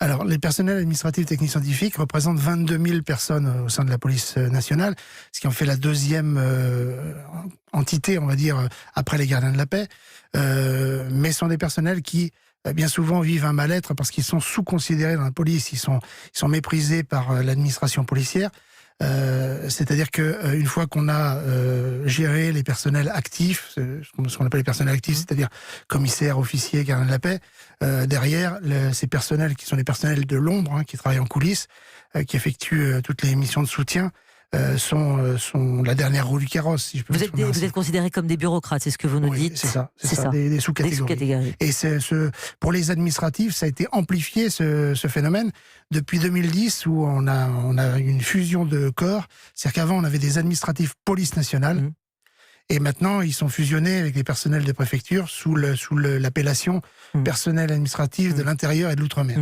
Alors, les personnels administratifs, techniques, scientifiques représentent 22 000 personnes au sein de la police nationale, ce qui en fait la deuxième entité, on va dire, après les gardiens de la paix. Mais ce sont des personnels qui, bien souvent, vivent un mal-être parce qu'ils sont sous-considérés dans la police, ils sont méprisés par l'administration policière. C'est-à-dire que une fois qu'on a géré les personnels actifs, ce qu'on appelle les personnels actifs, c'est-à-dire commissaires, officiers, gardiens de la paix, derrière ces personnels qui sont des personnels de l'ombre, qui travaillent en coulisses, qui effectuent toutes les missions de soutien, sont la dernière roue du carrosse, si je peux Vous êtes considérés comme des bureaucrates, c'est ce que vous nous dites. C'est ça, des sous-catégories. Et pour les administratifs, ça a été amplifié ce phénomène depuis 2010 où on a une fusion de corps. C'est-à-dire qu'avant on avait des administratifs police nationale. Et maintenant, ils sont fusionnés avec les personnels de préfecture sous l'appellation personnel administratif de l'intérieur et de l'outre-mer.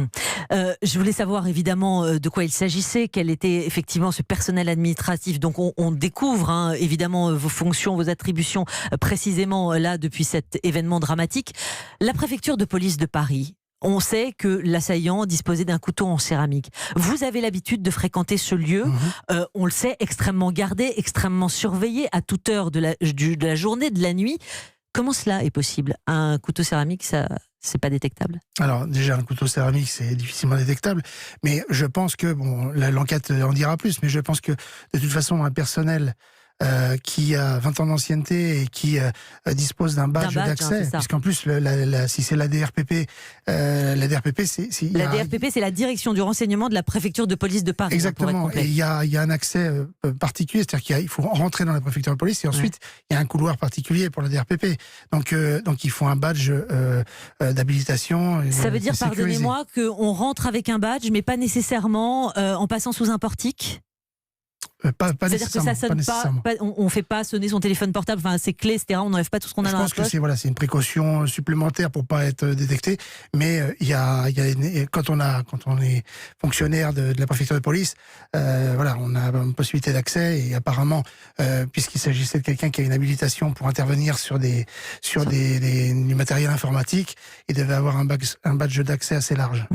Je voulais savoir évidemment de quoi il s'agissait, quel était effectivement ce personnel administratif. Donc on découvre évidemment vos fonctions, vos attributions précisément là depuis cet événement dramatique. La préfecture de police de Paris, on sait que l'assaillant disposait d'un couteau en céramique. Vous avez l'habitude de fréquenter ce lieu, on le sait, extrêmement gardé, extrêmement surveillé à toute heure de la journée, de la nuit. Comment cela est possible? Un couteau céramique, ça, c'est pas détectable? Alors déjà, un couteau céramique, c'est difficilement détectable, mais je pense que, l'enquête en dira plus, mais je pense que de toute façon, un personnel qui a 20 ans d'ancienneté et qui dispose d'un badge d'accès, puisqu'en plus, si c'est la DRPP, la DRPP, c'est la direction du renseignement de la préfecture de police de Paris. Exactement, et il y a un accès particulier, c'est-à-dire qu'il faut rentrer dans la préfecture de police, et ensuite, il y a un couloir particulier pour la DRPP. Donc il faut un badge d'habilitation. Ça veut dire, pardonnez-moi, qu'on rentre avec un badge, mais pas nécessairement en passant sous un portique? C'est-à-dire que ça sonne pas, on ne fait pas sonner son téléphone portable, enfin ses clés, etc. On n'enlève pas tout ce qu'on a dans la poche. Je pense que c'est une précaution supplémentaire pour pas être détecté. Mais quand on est fonctionnaire de la préfecture de police, on a une possibilité d'accès et apparemment, puisqu'il s'agissait de quelqu'un qui a une habilitation pour intervenir sur du matériel informatique, il devait avoir un badge d'accès assez large.